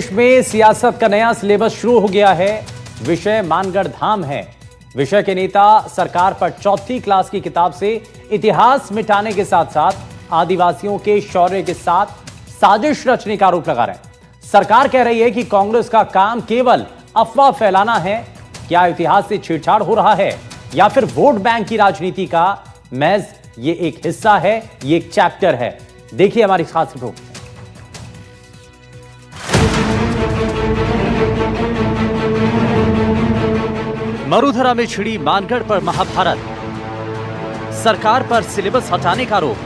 देश में सियासत का नया सिलेबस शुरू हो गया है। विषय मानगढ़ धाम है। विषय के नेता सरकार पर चौथी क्लास की किताब से इतिहास मिटाने के साथ साथ आदिवासियों के शौर्य के साथ साजिश रचने का आरोप लगा रहे हैं। सरकार कह रही है कि कांग्रेस का काम केवल अफवाह फैलाना है। क्या इतिहास से छेड़छाड़ हो रहा है या फिर वोट बैंक की राजनीति का महज ये एक हिस्सा है, ये एक चैप्टर है? देखिए हमारी खास रिपोर्ट। मरुधरा में छिड़ी मानगढ़ पर महाभारत, सरकार पर सिलेबस हटाने का आरोप।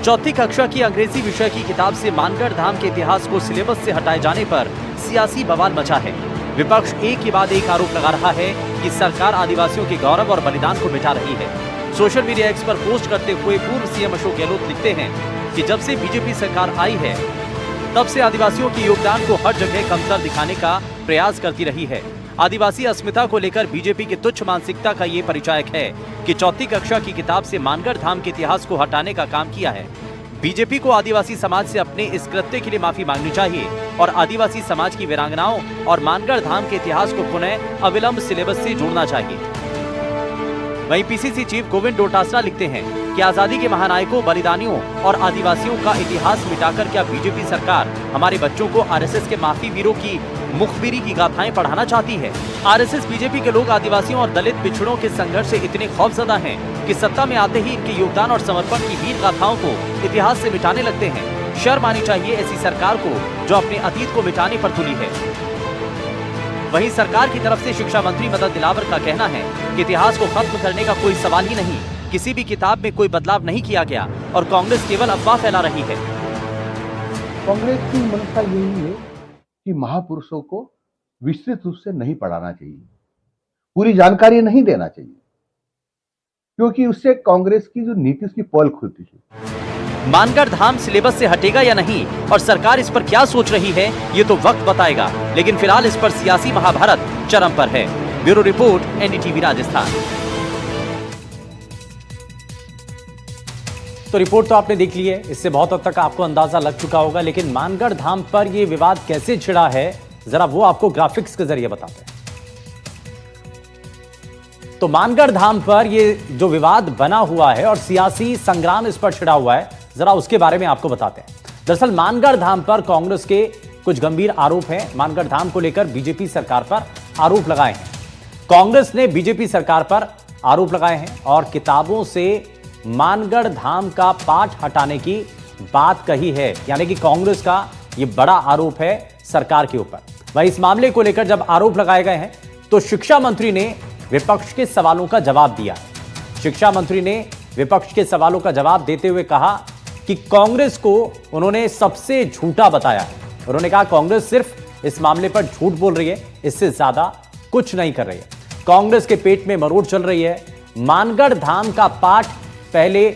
चौथी कक्षा की अंग्रेजी विषय की किताब से मानगढ़ धाम के इतिहास को सिलेबस से हटाए जाने पर सियासी बवाल मचा है। विपक्ष एक के बाद एक आरोप लगा रहा है कि सरकार आदिवासियों के गौरव और बलिदान को मिटा रही है। सोशल मीडिया एक्स पर पोस्ट करते हुए पूर्व सीएम अशोक गहलोत लिखते हैं कि जब से बीजेपी सरकार आई है तब से आदिवासियों के योगदान को हर जगह कमतर दिखाने का प्रयास करती रही है। आदिवासी अस्मिता को लेकर बीजेपी की तुच्छ मानसिकता का ये परिचायक है कि चौथी कक्षा की किताब से मानगढ़ धाम के इतिहास को हटाने का काम किया है। बीजेपी को आदिवासी समाज से अपने इस कृत्य के लिए माफी मांगनी चाहिए और आदिवासी समाज की वीरांगनाओं और मानगढ़ धाम के इतिहास को पुनः अविलंब सिलेबस से जोड़ना चाहिए। वहीं पीसीसी चीफ गोविंद डोटासरा लिखते हैं कि आजादी के महानायकों, बलिदानियों और आदिवासियों का इतिहास मिटाकर क्या बीजेपी सरकार हमारे बच्चों को आरएसएस के माफी वीरों की मुखबिरी की गाथाएं पढ़ाना चाहती है? आरएसएस बीजेपी के लोग आदिवासियों और दलित पिछड़ों के संघर्ष से इतने खौफजदा हैं कि सत्ता में आते ही इनके योगदान और समर्पण की वीर गाथाओं को इतिहास से मिटाने लगते हैं। शर्म आनी चाहिए ऐसी सरकार को जो अपने अतीत को मिटाने पर तुली है। वहीं सरकार की तरफ से शिक्षा मंत्री मदन दिलावर का कहना है कि इतिहास को खत्म करने का कोई सवाल ही नहीं, किसी भी किताब में कोई बदलाव नहीं किया गया और कांग्रेस केवल अफवाह फैला रही है। कांग्रेस की मंशा यही है कि महापुरुषों को विस्तृत रूप से नहीं पढ़ाना चाहिए, पूरी जानकारी नहीं देना चाहिए, क्योंकि उससे कांग्रेस की जो नीति उसकी पोल खुलती है। मानगढ़ धाम सिलेबस से हटेगा या नहीं और सरकार इस पर क्या सोच रही है ये तो वक्त बताएगा, लेकिन फिलहाल इस पर सियासी महाभारत चरम पर है। Bureau report, NDTV Rajasthan. तो रिपोर्ट तो आपने देख ली है, इससे बहुत हद तक आपको अंदाजा लग चुका होगा, लेकिन मानगढ़ धाम पर यह विवाद कैसे छिड़ा है जरा वो आपको ग्राफिक्स के जरिए बताते हैं। तो मानगढ़ धाम पर यह जो विवाद बना हुआ है और सियासी संग्राम इस पर छिड़ा हुआ है, जरा उसके बारे में आपको बताते हैं। दरअसल मानगढ़ धाम पर कांग्रेस के कुछ गंभीर आरोप हैं। मानगढ़ धाम को लेकर बीजेपी सरकार पर आरोप लगाए हैं। कांग्रेस ने बीजेपी सरकार पर आरोप लगाए हैं और किताबों से मानगढ़ धाम का पाठ हटाने की बात कही है, यानी कि कांग्रेस का यह बड़ा आरोप है सरकार के ऊपर। वहीं इस मामले को लेकर जब आरोप लगाए गए हैं तो शिक्षा मंत्री ने विपक्ष के सवालों का जवाब दिया। शिक्षा मंत्री ने विपक्ष के सवालों का जवाब देते हुए कहा कि कांग्रेस को उन्होंने सबसे झूठा बताया है। उन्होंने कहा कांग्रेस सिर्फ इस मामले पर झूठ बोल रही है, इससे ज्यादा कुछ नहीं कर रही है। कांग्रेस के पेट में मरोड़ चल रही है। मानगढ़ धाम का पाठ पहले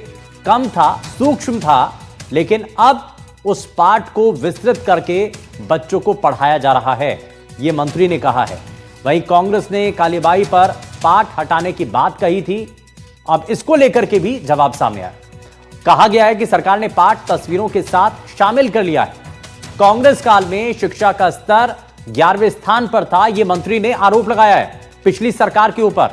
कम था, सूक्ष्म था, लेकिन अब उस पाठ को विस्तृत करके बच्चों को पढ़ाया जा रहा है, यह मंत्री ने कहा है। वहीं कांग्रेस ने कालीबाई पर पाठ हटाने की बात कही थी, अब इसको लेकर के भी जवाब सामने आया। कहा गया है कि सरकार ने पाठ तस्वीरों के साथ शामिल कर लिया है। कांग्रेस काल में शिक्षा का स्तर 11वें स्थान पर था, यह मंत्री ने आरोप लगाया है पिछली सरकार के ऊपर,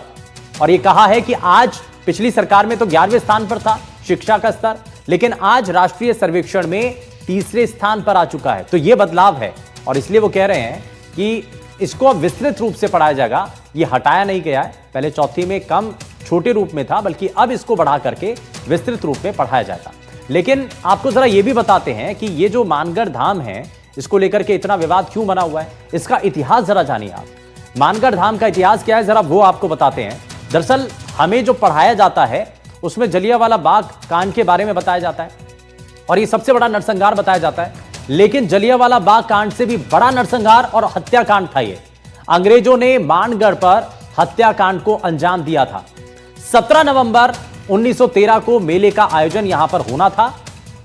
और यह कहा है कि आज पिछली सरकार में तो 11वें स्थान पर था शिक्षा का स्तर, लेकिन आज राष्ट्रीय सर्वेक्षण में 3रे स्थान पर आ चुका है। तो यह बदलाव है और इसलिए वो कह रहे हैं कि इसको अब विस्तृत रूप से पढ़ाया जाएगा। यह हटाया नहीं गया है, पहले चौथी में कम छोटे रूप में था, बल्कि अब इसको बढ़ा करके विस्तृत रूप में पढ़ाया जाएगा। लेकिन आपको जरा यह भी बताते हैं कि यह जो मानगढ़ धाम है इसको लेकर के इतना विवाद क्यों बना हुआ है, इसका इतिहास जरा जानिए आप। मानगढ़ धाम का इतिहास क्या है जरा वो आपको बताते हैं। दरअसल हमें जो पढ़ाया जाता है उसमें जलियांवाला बाग कांड के बारे में बताया जाता है और ये सबसे बड़ा नरसंहार बताया जाता है, लेकिन जलियांवाला बाग कांड से भी बड़ा नरसंहार और हत्याकांड था ये। अंग्रेजों ने मानगढ़ पर हत्याकांड को अंजाम दिया था। 17 नवंबर 1913 को मेले का आयोजन यहां पर होना था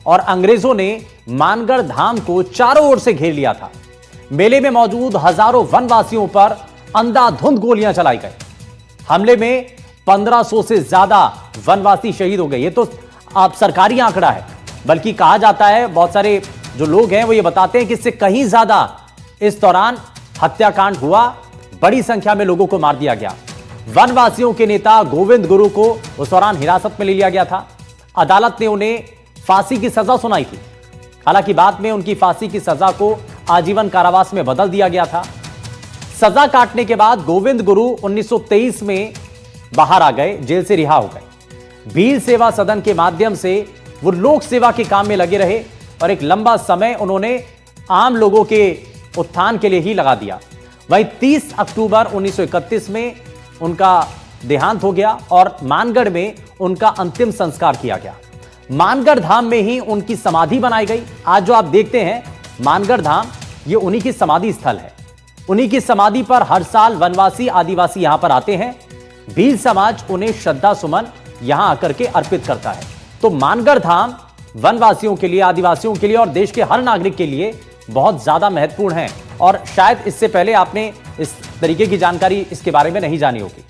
और अंग्रेजों ने मानगढ़ धाम को चारों ओर से घेर लिया था। मेले में मौजूद हजारों वनवासियों पर अंधाधुंध गोलियां चलाई गई। हमले में 1500 से ज्यादा वनवासी शहीद हो गए। ये तो आप सरकारी आंकड़ा है, बल्कि कहा जाता है बहुत सारे जो लोग हैं वो ये बताते हैं कि इससे कहीं ज्यादा इस दौरान हत्याकांड हुआ, बड़ी संख्या में लोगों को मार दिया गया। वनवासियों के नेता गोविंद गुरु को उस दौरान हिरासत में ले लिया गया था। अदालत ने उन्हें फांसी की सजा सुनाई थी। हालांकि बाद में उनकी फांसी की सजा को आजीवन कारावास में बदल दिया गया था। सजा काटने के बाद गोविंद गुरु 1923 में बाहर आ गए, जेल से रिहा हो गए। भील सेवा सदन के माध्यम से वो लोक सेवा के काम में लगे रहे और एक लंबा समय उन्होंने आम लोगों के उत्थान के लिए ही लगा दिया। वहीं 30 अक्टूबर 1931 में उनका देहांत हो गया और मानगढ़ में उनका अंतिम संस्कार किया गया। मानगढ़ धाम में ही उनकी समाधि बनाई गई। आज जो आप देखते हैं मानगढ़ धाम, ये उन्हीं की समाधि स्थल है। उन्हीं की समाधि पर हर साल वनवासी आदिवासी यहां पर आते हैं। भील समाज उन्हें श्रद्धा सुमन यहां आकर के अर्पित करता है। तो मानगढ़ धाम वनवासियों के लिए, आदिवासियों के लिए और देश के हर नागरिक के लिए बहुत ज्यादा महत्वपूर्ण है और शायद इससे पहले आपने इस तरीके की जानकारी इसके बारे में नहीं जानी होगी।